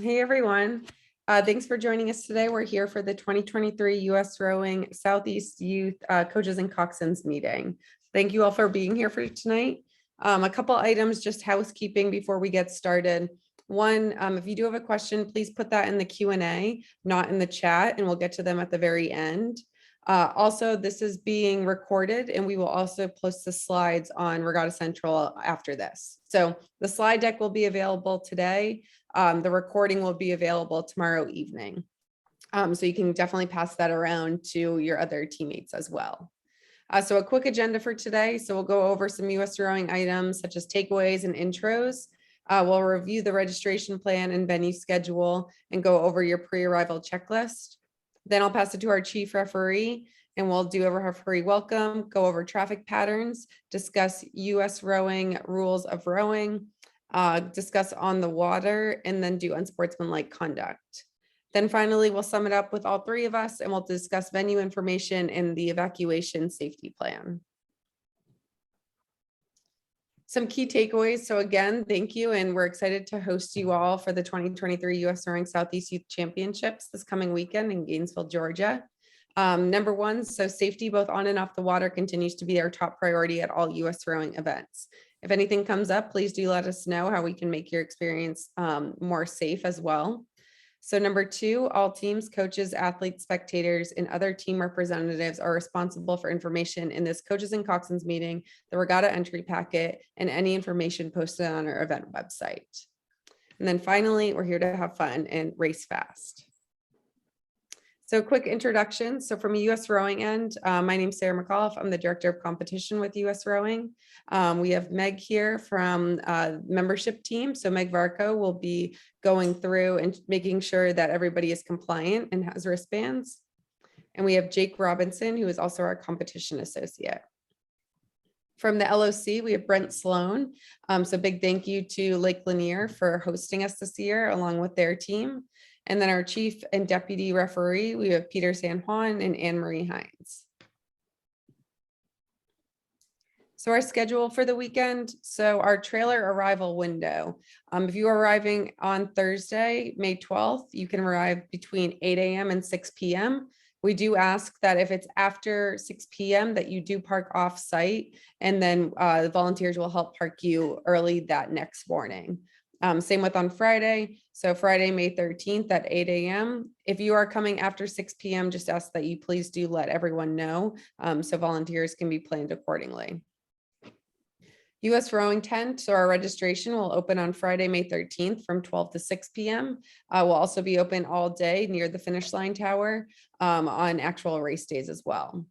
Hey everyone, thanks for joining us today. We're here for the 2023 US Rowing Southeast Youth Coaches and Coxswains meeting. Thank you all for being here for tonight. A couple items, just housekeeping before we get started. One, if you do have a question, please put that in the Q&A, not in the chat, and we'll get to them at the very end. Also, this is being recorded and we will also post the slides on Regatta Central after this. So the slide deck will be available today. The recording will be available tomorrow evening. So you can definitely pass that around to your other teammates as well. So a quick agenda for today. So we'll go over some US Rowing items such as takeaways and intros. We'll review the registration plan and venue schedule and go over your pre-arrival checklist. Then I'll pass it to our chief referee and we'll do a referee welcome, go over traffic patterns, discuss US Rowing rules of rowing, discuss on the water, and then do unsportsmanlike conduct. Then finally, we'll sum it up with all three of us and we'll discuss venue information and the evacuation safety plan. Some key takeaways. So again, thank you. And we're excited to host you all for the 2023 US Rowing Southeast Youth Championships this coming weekend in Gainesville, Georgia. Number one, so safety both on and off the water continues to be our top priority at all US Rowing events. If anything comes up, please do let us know how we can make your experience more safe as well. So number two, all teams, coaches, athletes, spectators, and other team representatives are responsible for information in this Coaches and Coxswains meeting, the regatta entry packet, and any information posted on our event website. And then finally, we're here to have fun and race fast. So quick introduction. So from a US Rowing end, my name is Sarah McAuliffe. I'm the Director of Competition with US Rowing. We have Meg here from membership team. So Meg Varco will be going through and making sure that everybody is compliant and has wristbands. And we have Jake Robinson, who is also our competition associate. From the LOC, we have Brent Sloan. So big thank you to Lake Lanier for hosting us this year along with their team. And then our chief and deputy referee, we have Peter San Juan and Anne Marie Hines. So our schedule for the weekend. So our trailer arrival window. If you are arriving on Thursday, May 12th, you can arrive between 8 a.m. and 6 p.m. We do ask that if it's after 6 p.m. that you do park off site, and then the volunteers will help park you early that next morning. Same with on Friday. So Friday, May 13th at 8 a.m. If you are coming after 6 p.m., just ask that you please do let everyone know so volunteers can be planned accordingly. US Rowing tent, so our registration will open on Friday, May 13th from 12 to 6 p.m. We'll also be open all day near the finish line tower on actual race days as well.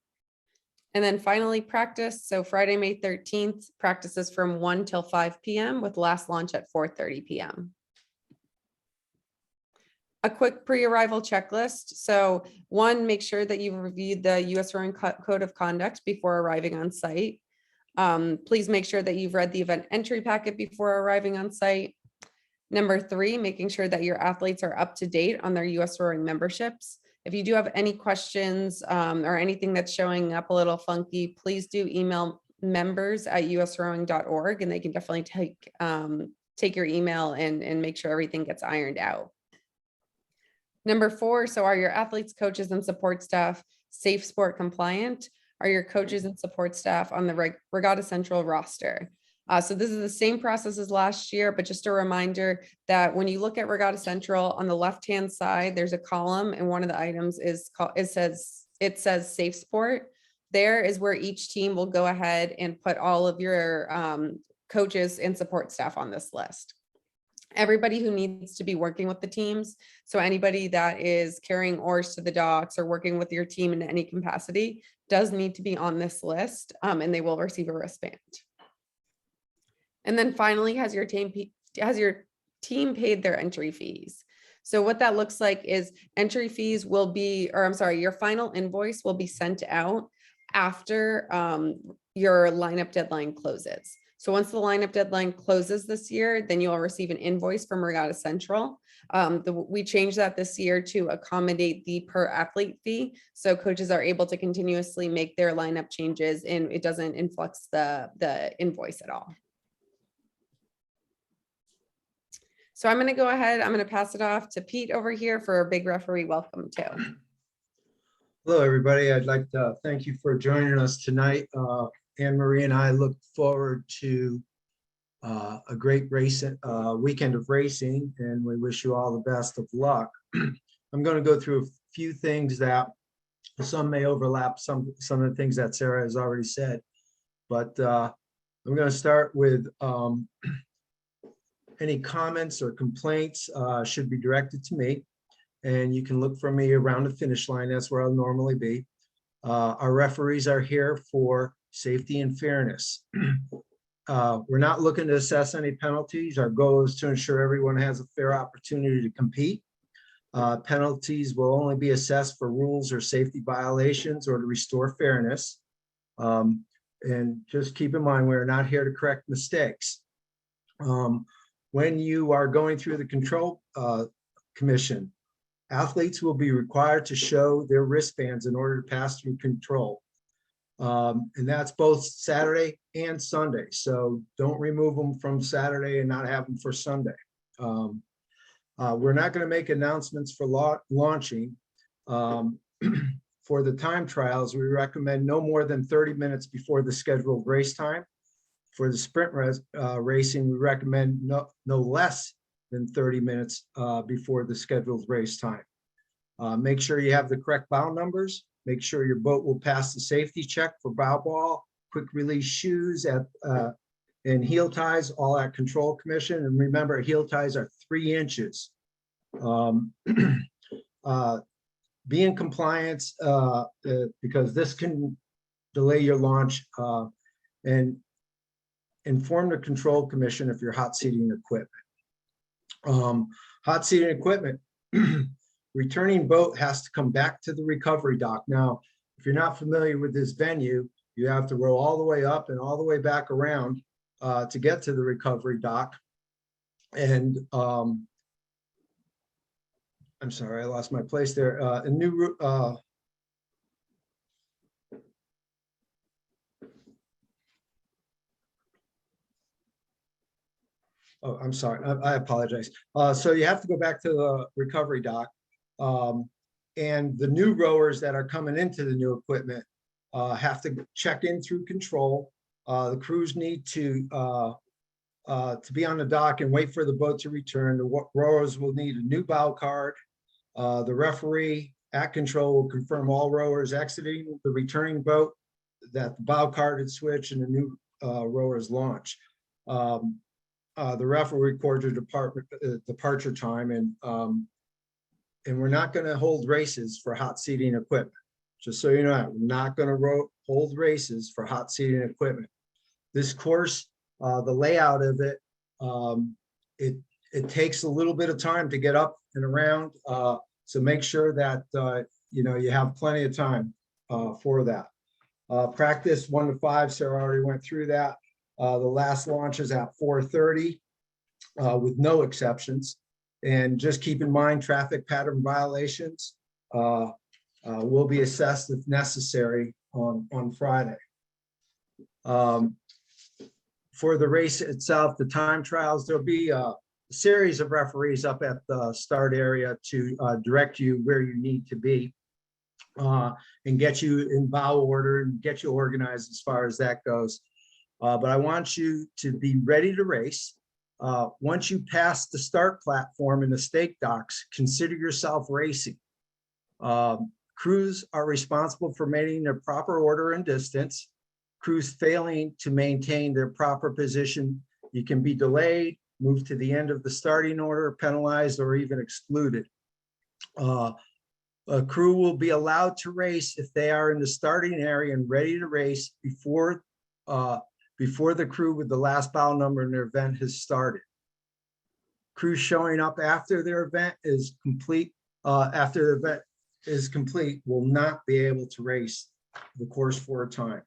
And then finally practice. So Friday, May 13th, practices from 1 till 5 p.m. with last launch at 4:30 p.m. A quick pre-arrival checklist. So one, make sure that you've reviewed the US Rowing Code of Conduct before arriving on site. Please make sure that you've read the event entry packet before arriving on site. Number three, making sure that your athletes are up to date on their US Rowing memberships. If you do have any questions or anything that's showing up a little funky, please do email members@usrowing.org and they can definitely take your email and make sure everything gets ironed out. Number four, so are your athletes, coaches, and support staff safe sport compliant? Are your coaches and support staff on the Regatta Central roster? So this is the same process as last year, but just a reminder that when you look at Regatta Central on the left-hand side, there's a column and one of the items is called, it says safe sport. There is where each team will go ahead and put all of your coaches and support staff on this list. Everybody who needs to be working with the teams, so anybody that is carrying oars to the docks or working with your team in any capacity does need to be on this list and they will receive a wristband. And then finally, has your team paid their entry fees? So what that looks like is entry fees will be, or I'm sorry, your final invoice will be sent out after your lineup deadline closes. So once the lineup deadline closes this year, then you'll receive an invoice from Regatta Central. We changed that this year to accommodate the per athlete fee. So coaches are able to continuously make their lineup changes and it doesn't influx the invoice at all. So I'm going to go ahead. I'm going to pass it off to Pete over here for a big referee welcome too. Hello, everybody. I'd like to thank you for joining us tonight. Anne Marie and I look forward to a great weekend of racing, and we wish you all the best of luck. I'm going to go through a few things that some may overlap some of the things that Sarah has already said, but I'm going to start with any comments or complaints should be directed to me, and you can look for me around the finish line. That's where I'll normally be. Our referees are here for safety and fairness. We're not looking to assess any penalties. Our goal is to ensure everyone has a fair opportunity to compete. Penalties will only be assessed for rules or safety violations or to restore fairness. And just keep in mind, we're not here to correct mistakes. When you are going through the control commission, athletes will be required to show their wristbands in order to pass through control. And that's both Saturday and Sunday. So don't remove them from Saturday and not have them for Sunday. We're not going to make announcements for launching. For the time trials, we recommend no more than 30 minutes before the scheduled race time. For the sprint racing, we recommend no less than 30 minutes before the scheduled race time. Make sure you have the correct bow numbers. Make sure your boat will pass the safety check for bow ball, quick release shoes and heel ties, all at control commission. And remember, heel ties are 3 inches. Be in compliance because this can delay your launch, and inform the control commission if you're hot seating equipment. Hot seating equipment, returning boat has to come back to the recovery dock. Now, if you're not familiar with this venue, you have to row all the way up and all the way back around to get to the recovery dock. And I'm sorry, I lost my place there. A new oh, I'm sorry, I apologize. So you have to go back to the recovery dock. And the new rowers that are coming into the new equipment have to check in through control. The crews need to be on the dock and wait for the boat to return. The rowers will need a new bow card. The referee at control will confirm all rowers exiting the returning boat that the bow card is switched and the new rowers launch. The ref will record your departure time, and we're not going to hold races for hot seating equipment. Just so you know, we're not going to hold races for hot seating equipment. This course, the layout of it, it takes a little bit of time to get up and around. So make sure that you have plenty of time for that. Practice 1 to 5. Sarah already went through that. The last launch is at 4:30 with no exceptions. And just keep in mind, traffic pattern violations will be assessed if necessary on Friday. For the race itself, the time trials, there'll be a series of referees up at the start area to direct you where you need to be and get you in bow order and get you organized as far as that goes. But I want you to be ready to race. Once you pass the start platform in the stake docks, consider yourself racing. Crews are responsible for maintaining their proper order and distance. Crews failing to maintain their proper position, you can be delayed, moved to the end of the starting order, penalized, or even excluded. A crew will be allowed to race if they are in the starting area and ready to race before the crew with the last bow number in their event has started. Crews showing up after their event is complete, will not be able to race the course for a time.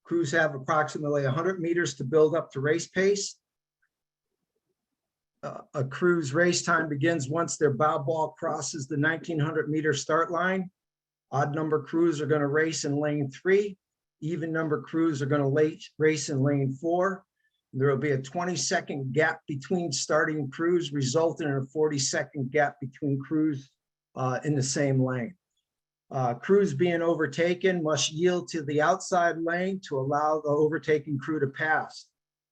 Crews have approximately 100 meters to build up to race pace. A crew's race time begins once their bow ball crosses the 1900 meter start line. Odd number crews are going to race in lane 3. Even number crews are going to race in lane 4. There will be a 20-second gap between starting crews, resulting in a 40-second gap between crews in the same lane. Crews being overtaken must yield to the outside lane to allow the overtaking crew to pass.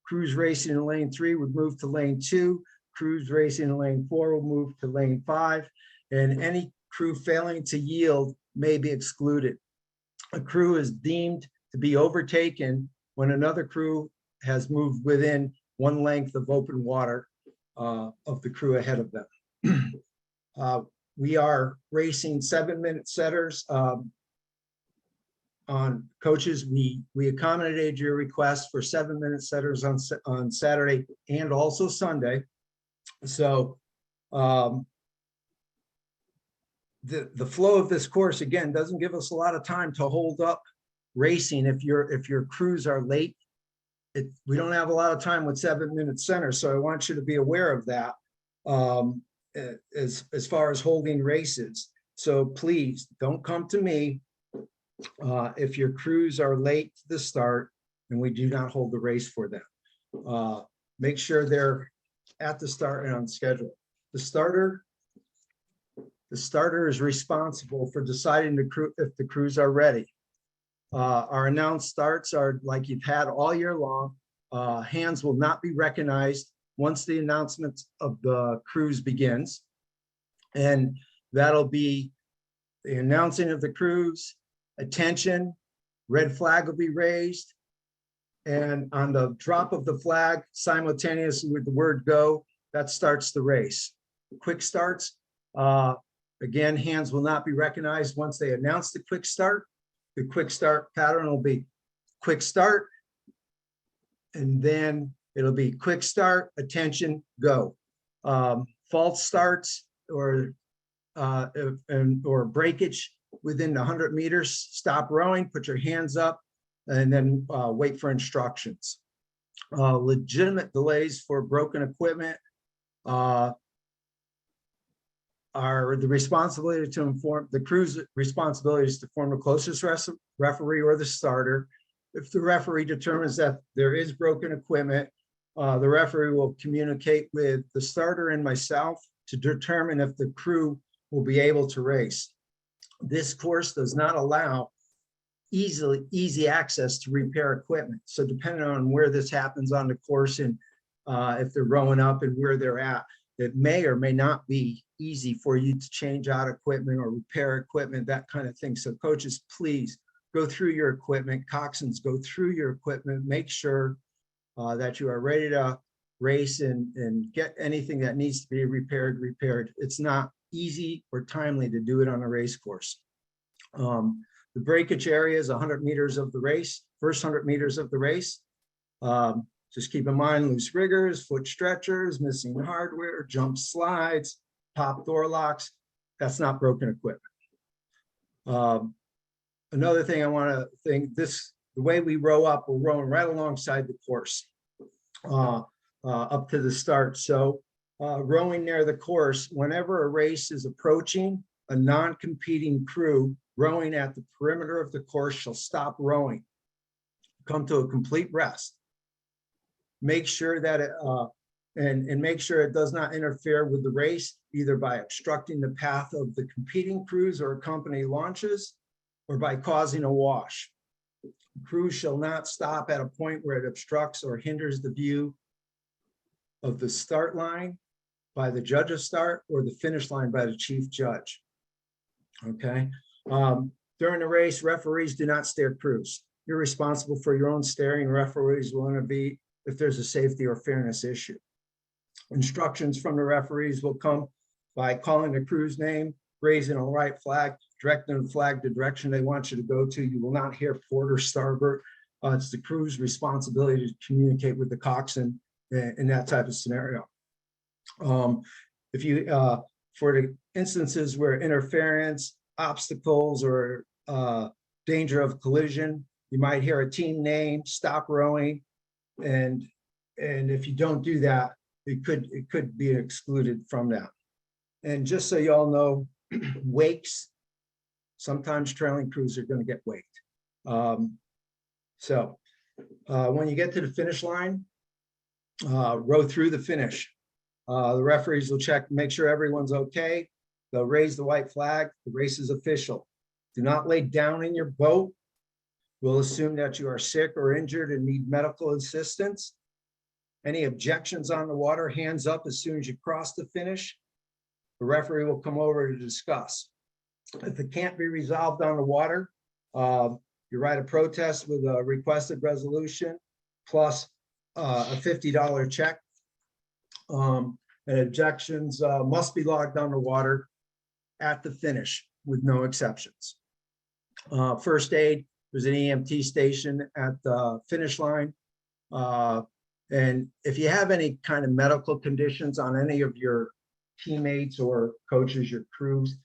Crews racing in lane 3 would move to lane 2. Crews racing in lane 4 will move to lane 5. And any crew failing to yield may be excluded. A crew is deemed to be overtaken when another crew has moved within one length of open water of the crew ahead of them. We are racing 7-minute setters. On coaches, we accommodated your request for 7-minute setters on Saturday and also Sunday. So the flow of this course, again, doesn't give us a lot of time to hold up racing if your crews are late. We don't have a lot of time with 7-minute centers, so I want you to be aware of that as far as holding races. So please don't come to me if your crews are late to the start and we do not hold the race for them. Make sure they're at the start and on schedule. The starter is responsible for deciding if the crews are ready. Our announced starts are like you've had all year long. Hands will not be recognized once the announcement of the crews begins. And that'll be the announcing of the crews, attention, red flag will be raised. And on the drop of the flag, simultaneously with the word go, that starts the race. Quick starts, again, hands will not be recognized once they announce the quick start. The quick start pattern will be quick start, and then it'll be quick start, attention, go. False starts or breakage within the 100 meters, stop rowing, put your hands up, and then wait for instructions. Legitimate delays for broken equipment are the responsibility to inform the crew's responsibility is to inform the closest referee or the starter. If the referee determines that there is broken equipment, the referee will communicate with the starter and myself to determine if the crew will be able to race. This course does not allow easy access to repair equipment. So depending on where this happens on the course and if they're rowing up and where they're at, it may or may not be easy for you to change out equipment or repair equipment, that kind of thing. So coaches, please go through your equipment. Coxswains, go through your equipment. Make sure that you are ready to race and get anything that needs to be repaired. It's not easy or timely to do it on a race course. The breakage area is 100 meters of the race, first 100 meters of the race. Just keep in mind loose riggers, foot stretchers, missing hardware, jump slides, pop door locks. That's not broken equipment. Another thing I want to think, the way we row up, we're rowing right alongside the course up to the start. So rowing near the course, whenever a race is approaching, a non-competing crew rowing at the perimeter of the course shall stop rowing, come to a complete rest. Make sure that and make sure it does not interfere with the race, either by obstructing the path of the competing crews or company launches, or by causing a wash. Crews shall not stop at a point where it obstructs or hinders the view of the start line by the judge of start or the finish line by the chief judge. Okay. During the race, referees do not steer crews. You're responsible for your own steering. Referees will intervene if there's a safety or fairness issue. Instructions from the referees will come by calling the crew's name, raising a right flag, directing the flag the direction they want you to go to. You will not hear port or starboard. It's the crew's responsibility to communicate with the coxswain in that type of scenario. If you, for the instances where interference, obstacles, or danger of collision, you might hear a team name, stop rowing, and if you don't do that, it could be excluded from that. And just so you all know, wakes, sometimes trailing crews are going to get waked. So when you get to the finish line, row through the finish. The referees will check, make sure everyone's okay. They'll raise the white flag. The race is official. Do not lay down in your boat. We'll assume that you are sick or injured and need medical assistance. Any objections on the water, hands up as soon as you cross the finish. The referee will come over to discuss. If it can't be resolved on the water, you write a protest with a requested resolution plus a $50 check. And objections must be logged on the water at the finish with no exceptions. First aid, there's an EMT station at the finish line. And if you have any kind of medical conditions on any of your teammates or coaches, your crews,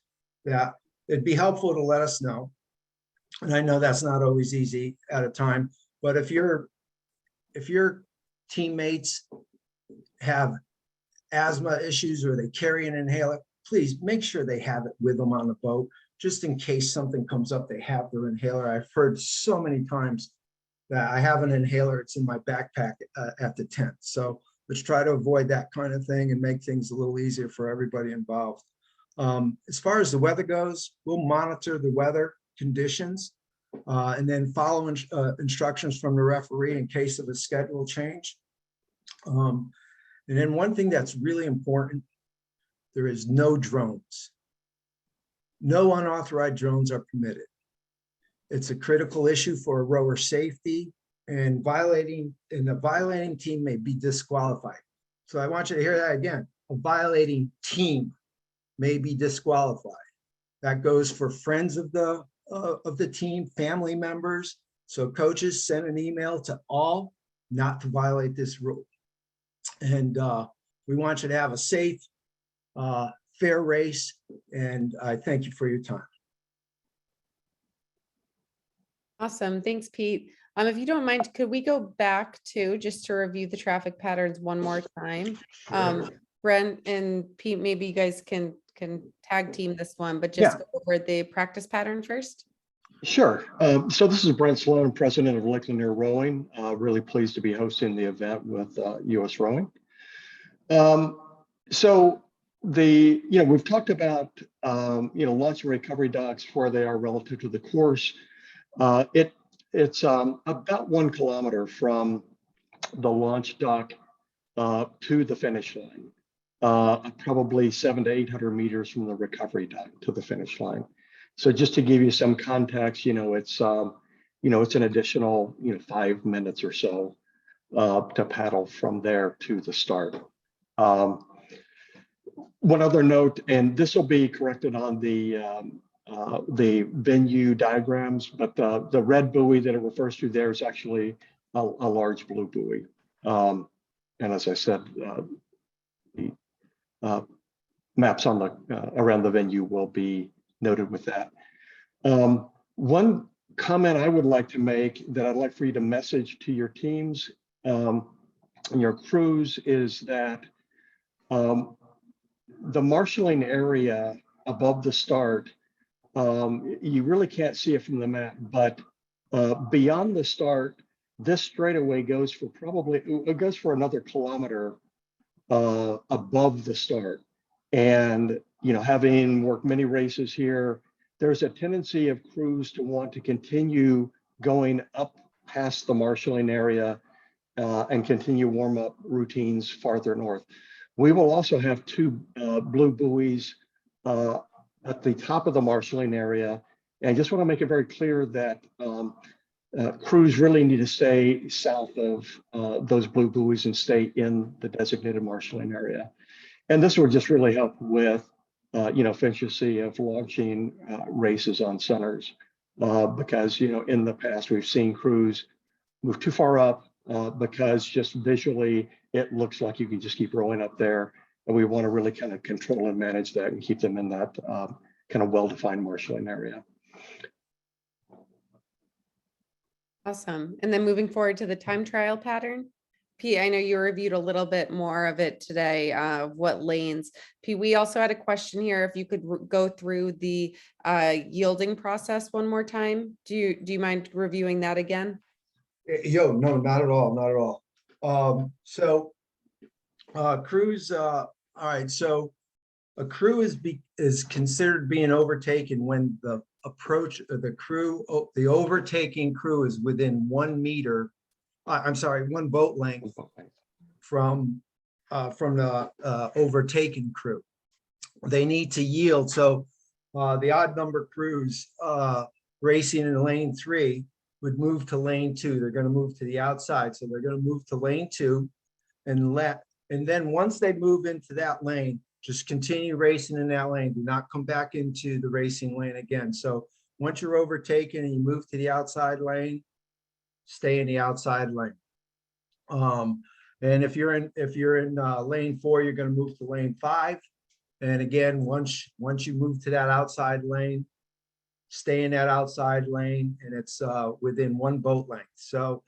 that it'd be helpful to let us know. And I know that's not always easy at a time, but if your teammates have asthma issues or they carry an inhaler, please make sure they have it with them on the boat, just in case something comes up, they have their inhaler. I've heard so many times that I have an inhaler, it's in my backpack at the tent. So let's try to avoid that kind of thing and make things a little easier for everybody involved. As far as the weather goes, we'll monitor the weather conditions and then follow instructions from the referee in case of a schedule change. And then one thing that's really important, there is no drones. No unauthorized drones are permitted. It's a critical issue for rower safety, and the violating team may be disqualified. So I want you to hear that again. A violating team may be disqualified. That goes for friends of the team, family members. So coaches, send an email to all not to violate this rule. And we want you to have a safe, fair race. And I thank you for your time. Awesome. Thanks, Pete. If you don't mind, could we go back to just to review the traffic patterns one more time? Brent and Pete, maybe you guys can tag team this one, but just go over the practice pattern first. Sure. So this is Brent Sloan, president of USRowing. Really pleased to be hosting the event with USRowing. So we've talked about launch and recovery docks, where they are relative to the course. It's about 1 kilometer from the launch dock to the finish line, probably 700 to 800 meters from the recovery dock to the finish line. So just to give you some context, it's an additional 5 minutes or so to paddle from there to the start. One other note, and this will be corrected on the venue diagrams, but the red buoy that it refers to there is actually a large blue buoy. And as I said, the maps on the around the venue will be noted with that. One comment I would like to make that I'd like for you to message to your teams and your crews is that the marshalling area above the start, you really can't see it from the map, but beyond the start, this straightaway goes for another kilometer above the start. And having worked many races here, there's a tendency of crews to want to continue going up past the marshalling area and continue warm-up routines farther north. We will also have 2 blue buoys at the top of the marshalling area. And I just want to make it very clear that crews really need to stay south of those blue buoys and stay in the designated marshalling area. And this will just really help with, efficiency of launching races on centers, because, in the past, we've seen crews move too far up because just visually, it looks like you can just keep rolling up there. And we want to really kind of control and manage that and keep them in that kind of well-defined marshalling area. Awesome. And then moving forward to the time trial pattern. Pete, I know you reviewed a little bit more of it today, what lanes. Pete, we also had a question here. If you could go through the yielding process one more time. Do you mind reviewing that again? No, not at all, not at all. So Crews, all right, so a crew is considered being overtaken when the approach of the crew, the overtaking crew is within 1 meter, I'm sorry, 1 boat length from the overtaken crew. They need to yield. So the odd number crews racing in lane 3 would move to lane 2. They're going to move to the outside. So they're going to move to lane 2 and then once they move into that lane, just continue racing in that lane. Do not come back into the racing lane again. So once you're overtaken and you move to the outside lane, stay in the outside lane. And if you're in lane 4, you're going to move to lane 5. And again, once you move to that outside lane, stay in that outside lane, and it's within 1 boat length. So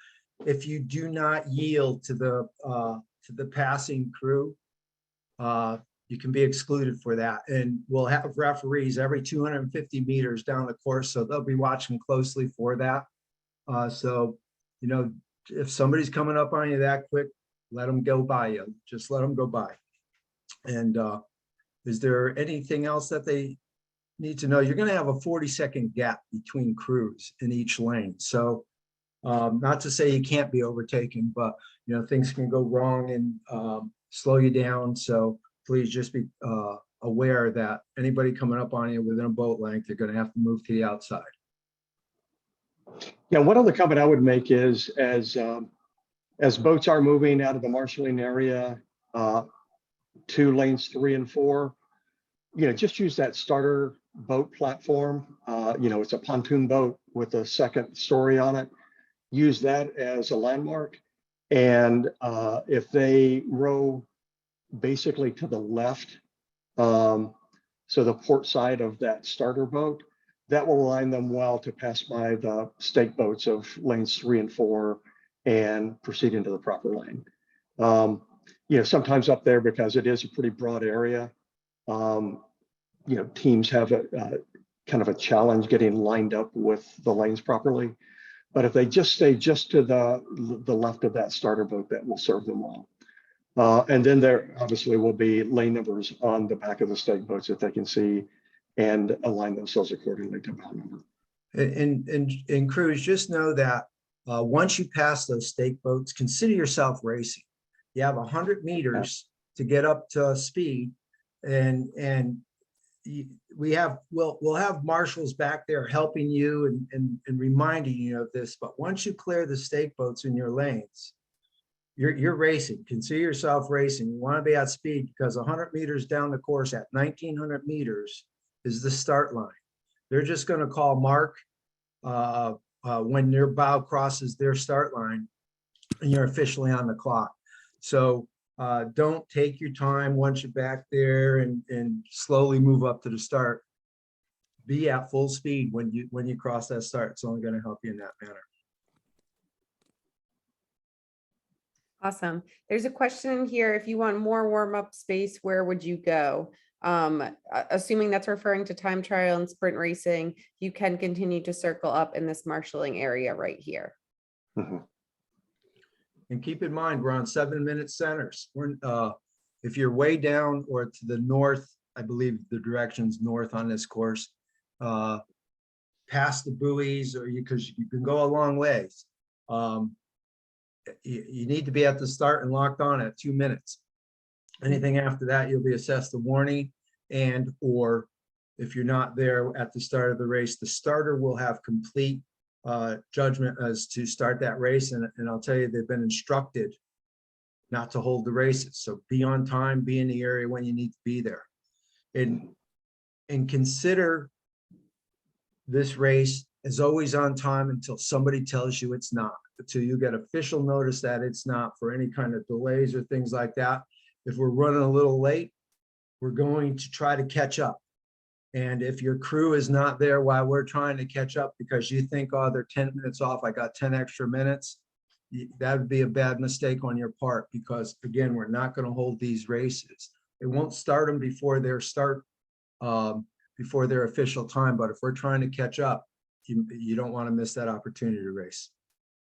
if you do not yield to the passing crew, you can be excluded for that. And we'll have referees every 250 meters down the course, so they'll be watching closely for that. So, you know, if somebody's coming up on you that quick, let them go by you. Just let them go by. And is there anything else that they need to know? You're going to have a 40-second gap between crews in each lane. So not to say you can't be overtaken, but you know, things can go wrong and slow you down. So please just be aware that anybody coming up on you within a boat length, you're going to have to move to the outside. Yeah, one other comment I would make is as boats are moving out of the marshalling area to lanes 3 and 4, you know, just use that starter boat platform. You know, it's a pontoon boat with a 2nd story on it. Use that as a landmark. And if they row basically to the left, so the port side of that starter boat, that will align them well to pass by the stake boats of lanes 3 and 4 and proceed into the proper lane. You know, sometimes up there, because it is a pretty broad area, you know, teams have a kind of a challenge getting lined up with the lanes properly. But if they just stay just to the left of that starter boat, that will serve them well. And then there obviously will be lane numbers on the back of the stake boats that they can see and align themselves accordingly to boat number. And crews, just know that once you pass those stake boats, consider yourself racing. You have 100 meters to get up to speed, and we'll have marshals back there helping you and reminding you of this. But once you clear the stake boats in your lanes, you're racing. Consider yourself racing. You want to be at speed, because 100 meters down the course at 1900 meters is the start line. They're just going to call mark when your bow crosses their start line, and you're officially on the clock. So don't take your time once you're back there and slowly move up to the start. Be at full speed when you cross that start. It's only going to help you in that manner. Awesome. There's a question in here. If you want more warm-up space, where would you go? Assuming that's referring to time trial and sprint racing, you can continue to circle up in this marshalling area right here. Mm-hmm. And keep in mind, we're on 7-minute centers. If you're way down or to the north, I believe the direction's north on this course, past the buoys, or because you can go a long ways. You need to be at the start and locked on at 2 minutes. Anything after that, you'll be assessed a warning, and or if you're not there at the start of the race, the starter will have complete judgment as to start that race. And I'll tell you, they've been instructed not to hold the races. So be on time, be in the area when you need to be there. And consider this race as always on time until somebody tells you it's not, until you get official notice that it's not, for any kind of delays or things like that. If we're running a little late, we're going to try to catch up. And if your crew is not there while we're trying to catch up because you think, oh, they're 10 minutes off, I got 10 extra minutes, that would be a bad mistake on your part, because again, we're not going to hold these races. It won't start them before their official time. But if we're trying to catch up, you don't want to miss that opportunity to race.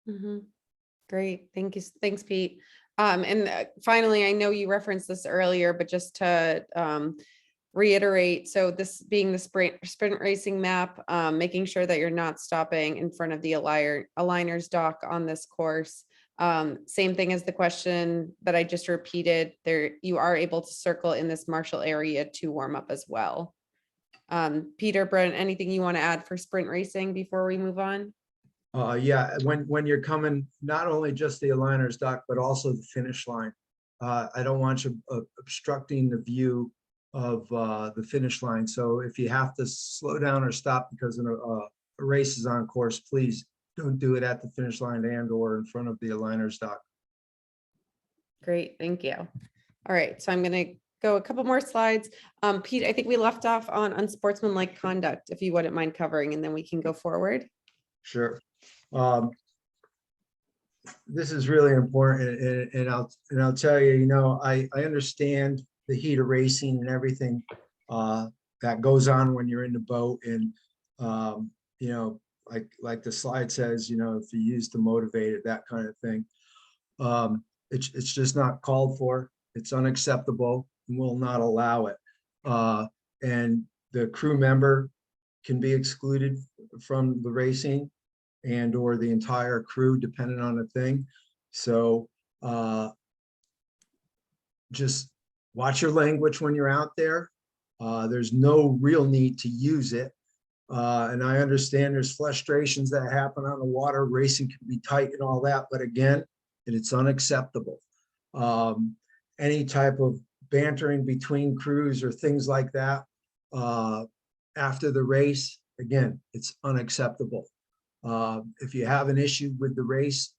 Mm-hmm. Great. Thank you. Thanks, Pete. And finally, I know you referenced this earlier, but just to reiterate, so this being the sprint racing map, making sure that you're not stopping in front of the aligner's dock on this course. Same thing as the question that I just repeated, there you are able to circle in this marshal area to warm up as well. Peter, Brent, anything you want to add for sprint racing before we move on? Yeah, when you're coming, not only just the aligner's dock, but also the finish line. I don't want you obstructing the view of the finish line. So if you have to slow down or stop because a race is on course, please don't do it at the finish line and or in front of the aligner's dock. Great, thank you. All right, so I'm going to go a couple more slides. Pete, I think we left off on unsportsmanlike conduct, if you wouldn't mind covering, and then we can go forward. Sure. This is really important, and I'll tell you, you know, I understand the heat of racing and everything that goes on when you're in the boat, and you know, like the slide says, you know, if you use to motivate it, that kind of thing. It's just not called for. It's unacceptable, and we'll not allow it. And the crew member can be excluded from the racing and or the entire crew, depending on the thing. So just watch your language when you're out there. There's no real need to use it. And I understand there's frustrations that happen on the water. Racing can be tight and all that, but again, it's unacceptable. Any type of bantering between crews or things like that after the race, again, it's unacceptable. If you have an issue with the race,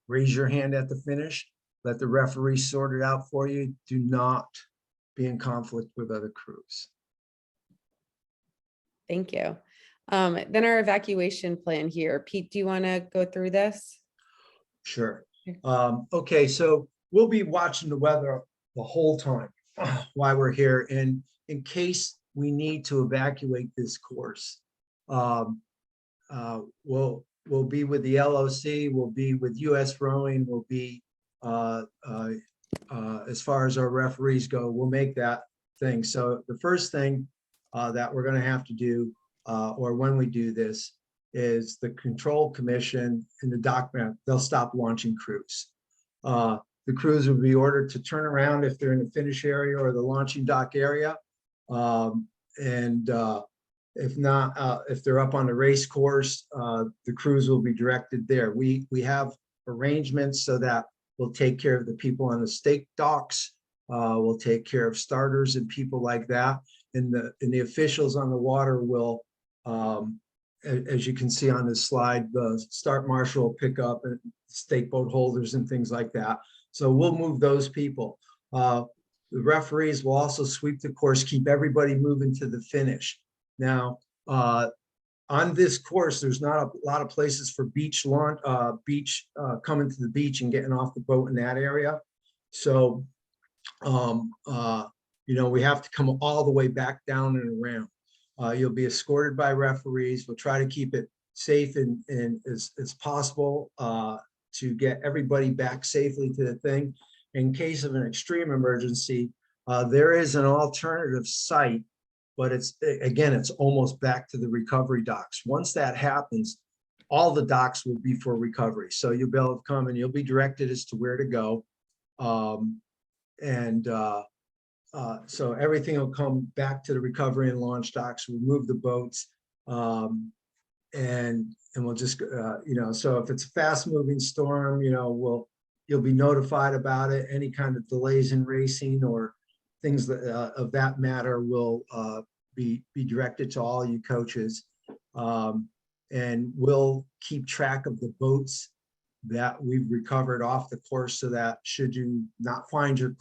raise your hand at the finish. Let the referee sort it out for you. Do not be in conflict with other crews. Thank you. Then our evacuation plan here. Pete, do you want to go through this? Sure. Okay, so we'll be watching the weather the whole time while we're here. And in case we need to evacuate this course, we'll be with the LOC, we'll be with USRowing, we'll be as far as our referees go, we'll make that thing. So the first thing that we're going to have to do, or when we do this, is the control commission and the dock map, they'll stop launching crews. The crews will be ordered to turn around if they're in the finish area or the launching dock area. If not, if they're up on the race course, the crews will be directed there. We have arrangements so that we'll take care of the people on the stake docks. We'll take care of starters and people like that. And the officials on the water will, as you can see on this slide, the start marshal will pick up and stake boat holders and things like that. So we'll move those people. The referees will also sweep the course, keep everybody moving to the finish. Now, on this course, there's not a lot of places for beach launch, coming to the beach and getting off the boat in that area. So, you know, we have to come all the way back down and around. You'll be escorted by referees. We'll try to keep it safe and as possible to get everybody back safely to the thing. In case of an extreme emergency, there is an alternative site, but it's almost back to the recovery docks. Once that happens, all the docks will be for recovery. So you'll be able to come and you'll be directed as to where to go. So everything will come back to the recovery and launch docks. We'll move the boats, and we'll just, you know, so if it's a fast moving storm, you know, you'll be notified about it. Any kind of delays in racing or things that, of that matter will be directed to all you coaches. And we'll keep track of the boats that we've recovered off the course, so that should you not find your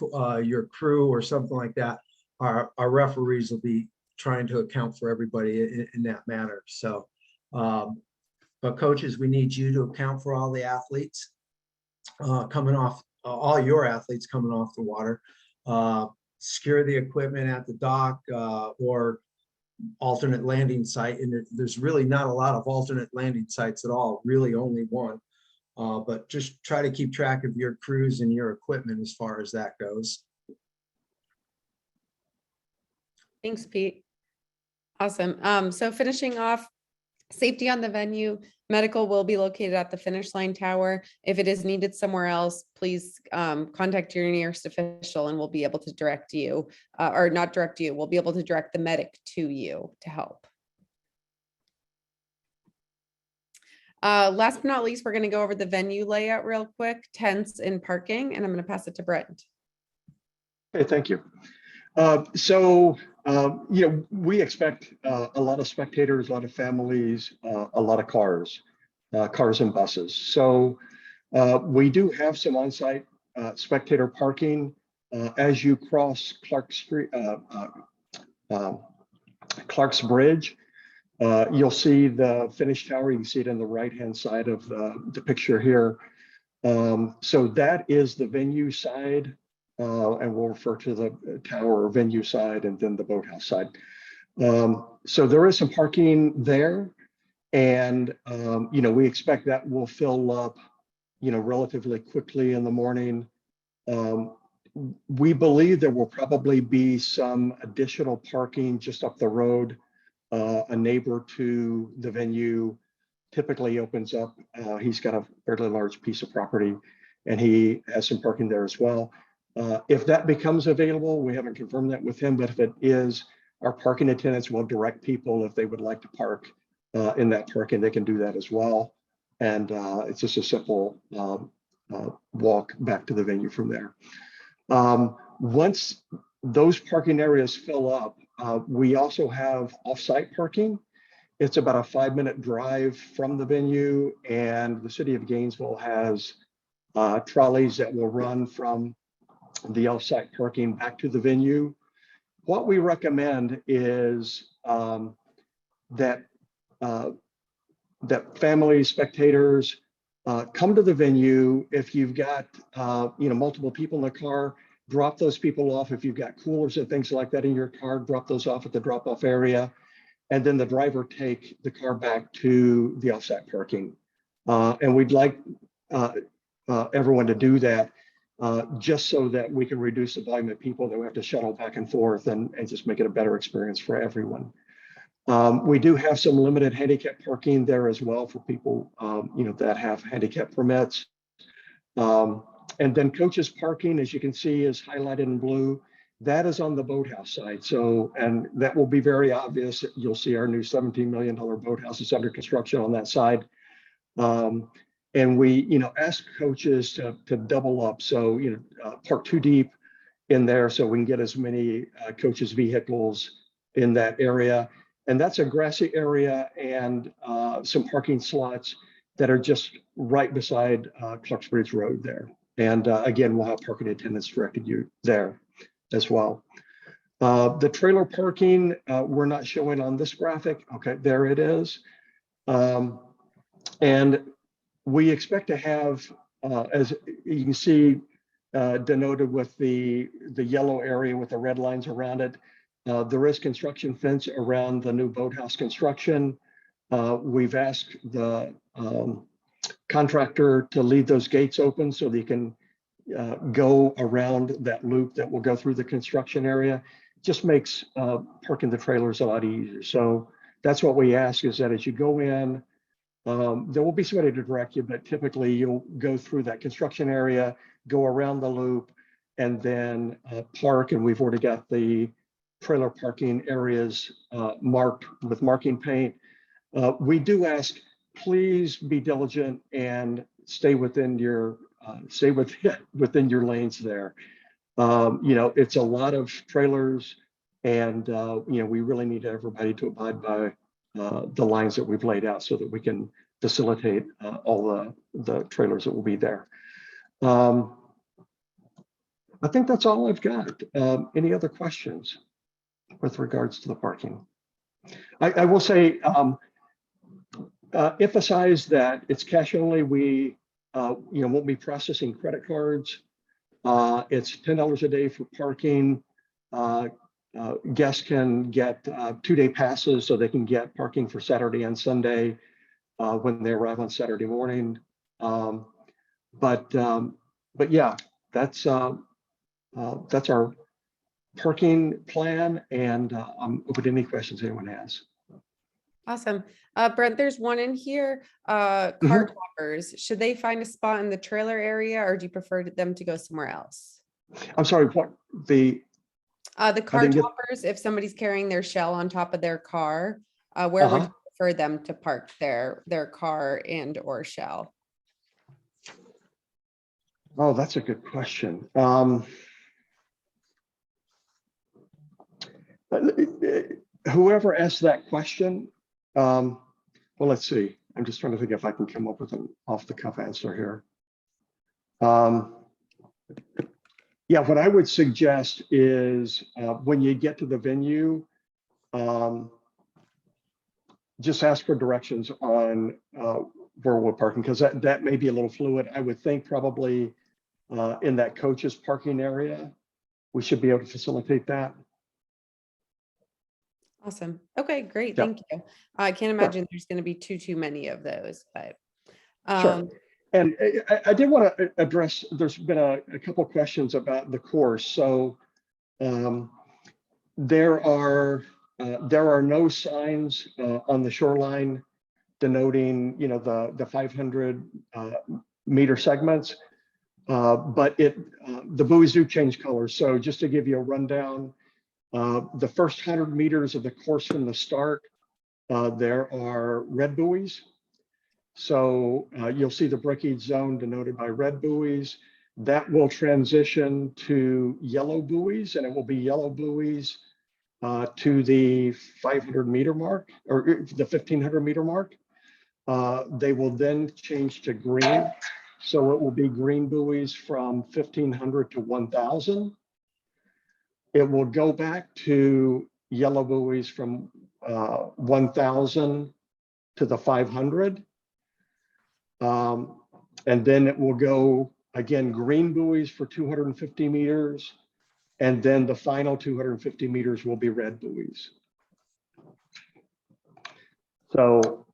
crew or something like that, our referees will be trying to account for everybody in that matter. So, but coaches, we need you to account for all the athletes coming off, all your athletes coming off the water. Secure the equipment at the dock or alternate landing site. And there's really not a lot of alternate landing sites at all, really only one. But just try to keep track of your crews and your equipment as far as that goes. Thanks, Pete. Awesome. So finishing off, safety on the venue, medical will be located at the finish line tower. If it is needed somewhere else, please contact your nearest official and we'll be able to direct you, or not direct you, we'll be able to direct the medic to you to help. Last but not least, we're going to go over the venue layout real quick, tents and parking, and I'm going to pass it to Brent. Okay, thank you. We expect a lot of spectators, a lot of families, a lot of cars and buses. So we do have some on-site spectator parking as you cross Clark's Bridge. You'll see the finish tower. You can see it on the right-hand side of the picture here. So that is the venue side. And we'll refer to the tower or venue side and then the boathouse side. So there is some parking there, and we expect that will fill up, relatively quickly in the morning. We believe there will probably be some additional parking just up the road. A neighbor to the venue typically opens up. He's got a fairly large piece of property, and he has some parking there as well. If that becomes available, we haven't confirmed that with him, but if it is, our parking attendants will direct people if they would like to park in that parking, they can do that as well. And it's just a simple walk back to the venue from there. Once those parking areas fill up, we also have off-site parking. It's about a 5-minute drive from the venue, and the city of Gainesville has trolleys that will run from the off-site parking back to the venue. What we recommend is that families, spectators, come to the venue. If you've got multiple people in the car, drop those people off. If you've got coolers and things like that in your car, drop those off at the drop-off area, and then the driver take the car back to the off-site parking. And we'd like everyone to do that just so that we can reduce the volume of people that we have to shuttle back and forth and just make it a better experience for everyone. We do have some limited handicap parking there as well for people that have handicap permits. And then coaches parking, as you can see, is highlighted in blue. That is on the boathouse side. So, and that will be very obvious. You'll see our new $17 million boathouse is under construction on that side. And we, ask coaches to double up. So, park 2 deep in there so we can get as many coaches' vehicles in that area. And that's a grassy area and some parking slots that are just right beside Clark's Bridge Road there. And again, we'll have parking attendants directed you there as well. The trailer parking, we're not showing on this graphic. Okay, there it is. And we expect to have, as you can see, denoted with the yellow area with the red lines around it, there is construction fence around the new boathouse construction. We've asked the contractor to leave those gates open so they can go around that loop that will go through the construction area. Just makes parking the trailers a lot easier. So that's what we ask, is that as you go in, there will be somebody to direct you, but typically you'll go through that construction area, go around the loop, and then park. And we've already got the trailer parking areas marked with marking paint. We do ask, please be diligent and stay within your within your lanes there. It's a lot of trailers, and we really need everybody to abide by the lines that we've laid out so that we can facilitate all the trailers that will be there. I think that's all I've got. Any other questions with regards to the parking? I will say, emphasize that it's cash only. We won't be processing credit cards. It's $10 a day for parking. Guests can get 2-day passes so they can get parking for Saturday and Sunday when they arrive on Saturday morning. But yeah, that's our parking plan, and I'm open to any questions anyone has. Awesome. Brent, there's one in here. Car toppers, should they find a spot in the trailer area, or do you prefer them to go somewhere else? I'm sorry, what The car didn't get- toppers, if somebody's carrying their shell on top of their car, where would you prefer them to park their car and or shell? Oh, that's a good question. Whoever asked that question, well, let's see. I'm just trying to think if I can come up with an off-the-cuff answer here. Yeah, what I would suggest is when you get to the venue, just ask for directions on where we're parking, because that may be a little fluid. I would think probably in that coach's parking area, we should be able to facilitate that. Awesome. Okay, great. Yeah. Thank you. I can't imagine there's going to be too many of those, but Sure. And I did want to address, there's been a couple of questions about the course. So there are no signs on the shoreline denoting, the 500 meter segments, but the buoys do change colors. So just to give you a rundown, the first 100 meters of the course from the start, there are red buoys. So you'll see the breakage zone denoted by red buoys. That will transition to yellow buoys, and it will be yellow buoys to the 500 meter mark, or the 1500 meter mark. They will then change to green. So it will be green buoys from 1500 to 1000. It will go back to yellow buoys from 1000 to the 500. And then it will go again, green buoys for 250 meters. And then the final 250 meters will be red buoys. So,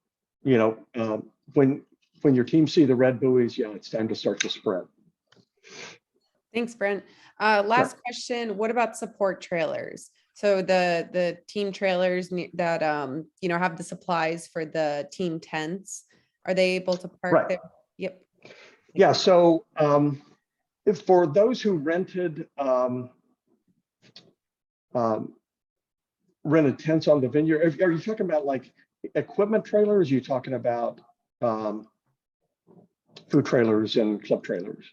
when your team see the red buoys, yeah, it's time to start the spread. thanks, Brent. Last question. What about support trailers? So the team trailers that have the supplies for the team tents, are they able to park there? Yep. Yeah. So for those who rented tents on the venue, are you talking about like equipment trailers? Are you talking about food trailers and club trailers?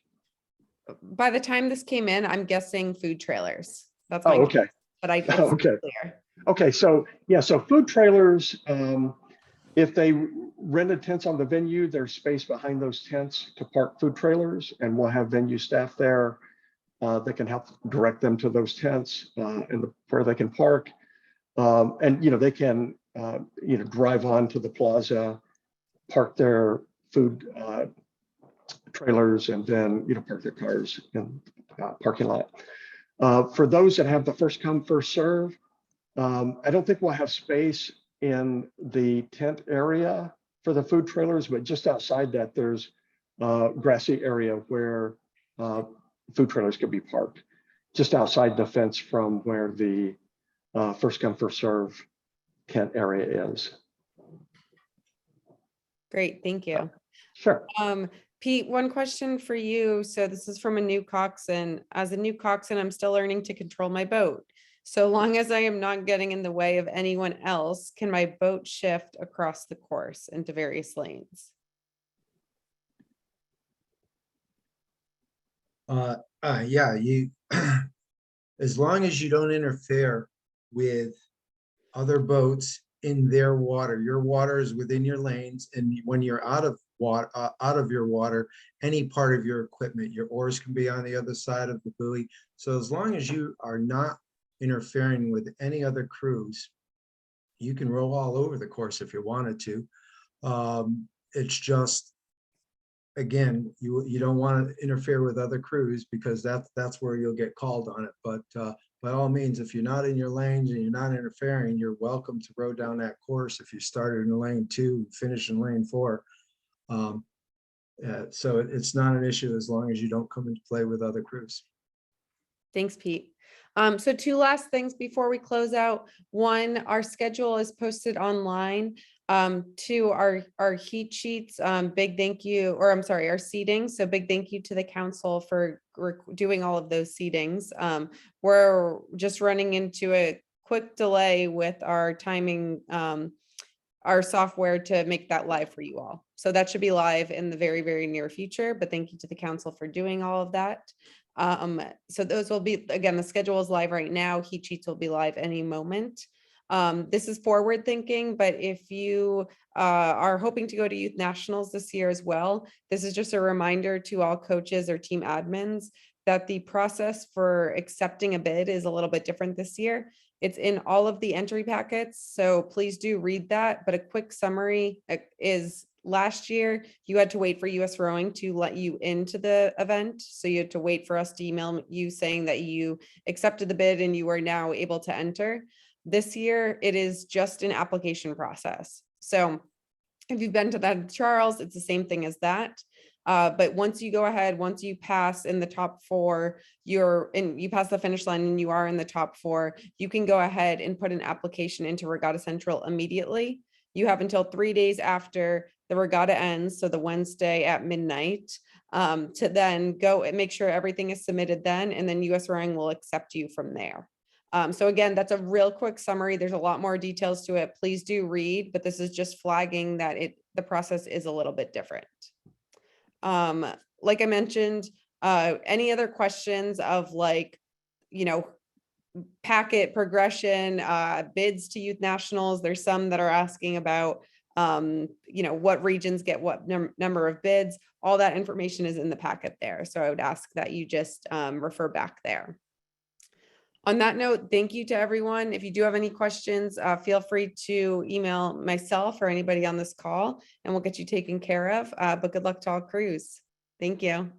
By the time this came in, I'm guessing food trailers. That's my okay. guess, but it's okay. clear. Okay, so yeah, so food trailers, if they rented tents on the venue, there's space behind those tents to park food trailers, and we'll have venue staff there that can help direct them to those tents and where they can park. And they can drive on to the plaza, park their food trailers, and then park their cars in parking lot. For those that have the first come first serve, I don't think we'll have space in the tent area for the food trailers, but just outside that, there's a grassy area where food trailers can be parked, just outside the fence from where the first come first serve tent area is. Great, thank you. Sure. Pete, one question for you. So this is from a new coxswain. As a new coxswain, I'm still learning to control my boat. So long as I am not getting in the way of anyone else, can my boat shift across the course into various lanes? Yeah, as long as you don't interfere with other boats in their water, your water is within your lanes, and when you're out of your water, any part of your equipment, your oars can be on the other side of the buoy. So as long as you are not interfering with any other crews, you can row all over the course if you wanted to. It's just, again, you don't want to interfere with other crews, because that's where you'll get called on it. But by all means, if you're not in your lanes and you're not interfering, you're welcome to row down that course. If you started in lane 2, finish in lane 4. So it's not an issue as long as you don't come into play with other crews. Thanks, Pete. So two last things before we close out. One, our schedule is posted online. Two, our heat sheets, big thank you, or I'm sorry, our seating. So big thank you to the council for doing all of those seatings. We're just running into a quick delay with our timing, our software to make that live for you all. So that should be live in the very, very near future, but thank you to the council for doing all of that. So those will be, again, the schedule is live right now. Heat sheets will be live any moment. This is forward thinking, but if you are hoping to go to youth nationals this year as well, this is just a reminder to all coaches or team admins that the process for accepting a bid is a little bit different this year. It's in all of the entry packets, so please do read that. But a quick summary is last year, you had to wait for USRowing to let you into the event. So you had to wait for us to email you saying that you accepted the bid and you are now able to enter. This year, it is just an application process. So if you've been to that, Charles, it's the same thing as that. But once you go ahead, once you pass in the top 4, you pass the finish line and you are in the top 4, you can go ahead and put an application into Regatta Central immediately. You have until 3 days after the regatta ends, so the Wednesday at midnight, to then go and make sure everything is submitted then, and then USRowing will accept you from there. So again, that's a real quick summary. There's a lot more details to it. Please do read, but this is just flagging that the process is a little bit different. Like I mentioned, any other questions of like, packet progression, bids to youth nationals? There's some that are asking about, what regions get what number of bids. All that information is in the packet there. So I would ask that you just refer back there. On that note, thank you to everyone. If you do have any questions, feel free to email myself or anybody on this call and we'll get you taken care of. But good luck to all crews. Thank you.